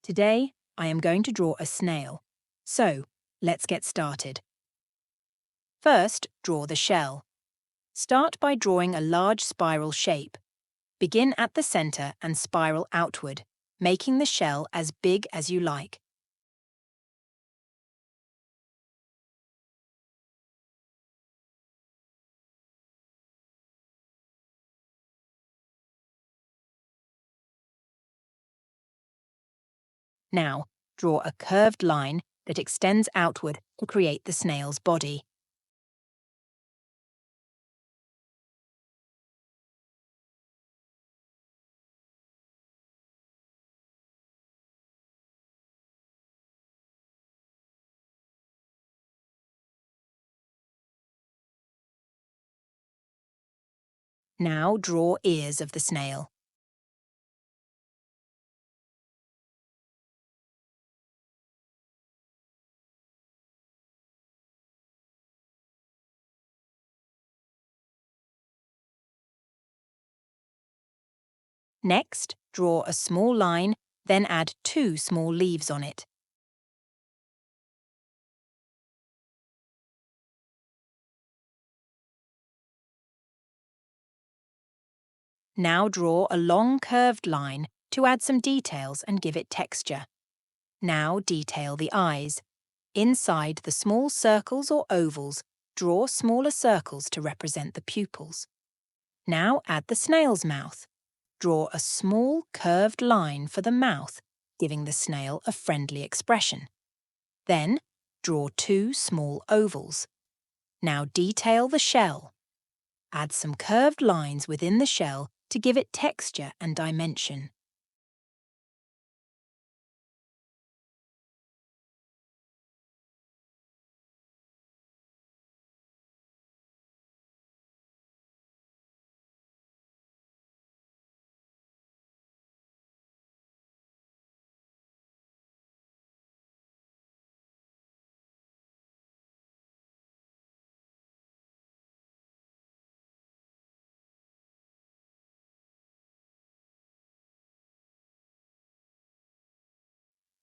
Today, I am going to draw a snail. So, let's get started. First, draw the shell. Start by drawing a large spiral shape. Begin at the center and spiral outward, making the shell as big as you like. Now, draw a curved line that extends outward to create the snail's body. Now draw ears of the snail. Next, draw a small line, then add 2 small leaves on it. Now draw a long curved line to add some details and give it texture. Now detail the eyes. Inside the small circles or ovals, draw smaller circles to represent the pupils. Now add the snail's mouth. Draw a small curved line for the mouth, giving the snail a friendly expression. Then, draw 2 small ovals. Now detail the shell. Add some curved lines within the shell to give it texture and dimension.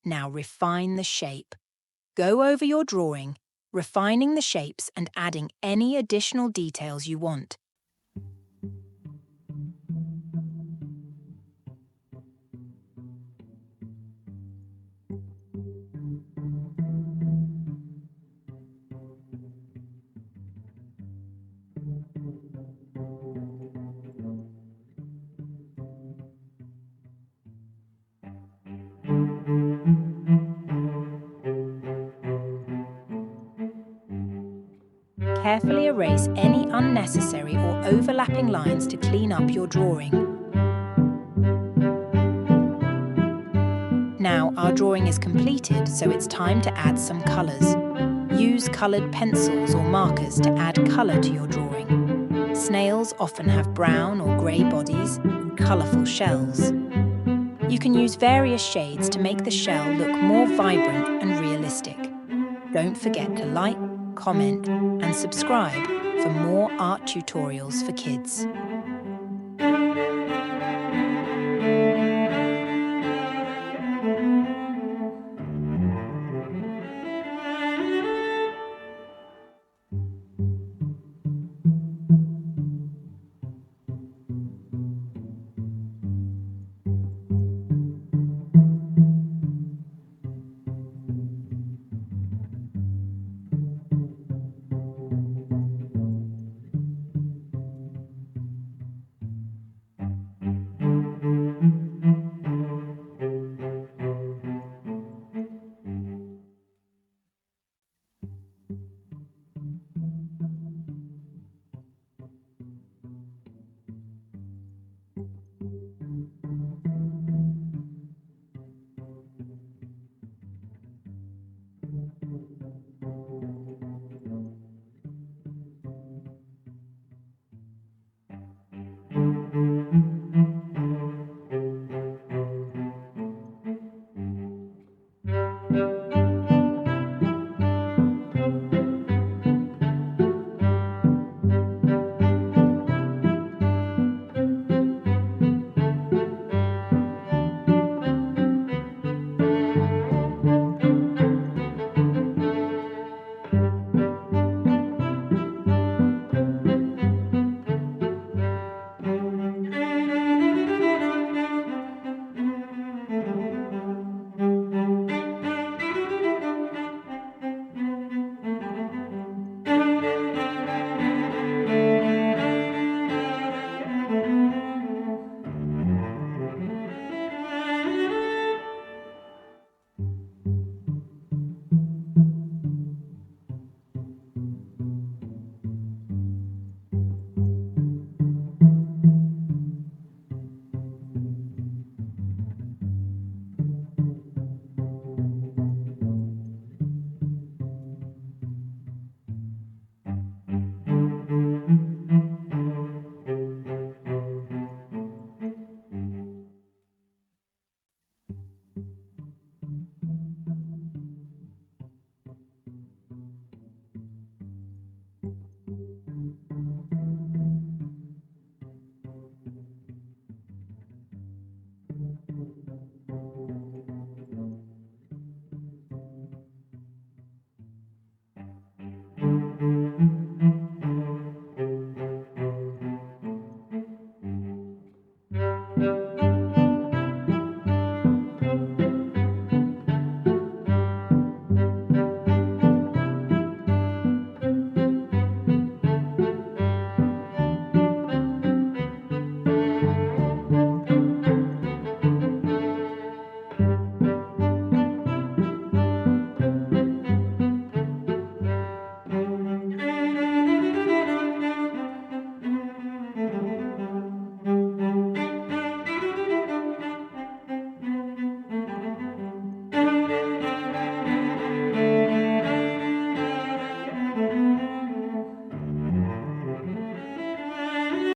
Now refine the shape. Go over your drawing, refining the shapes and adding any additional details you want. Carefully erase any unnecessary or overlapping lines to clean up your drawing. Now our drawing is completed, so it's time to add some colours. Use coloured pencils or markers to add colour to your drawing. Snails often have brown or grey bodies and colourful shells. You can use various shades to make the shell look more vibrant and realistic. Don't forget to like, comment and subscribe for more art tutorials for kids.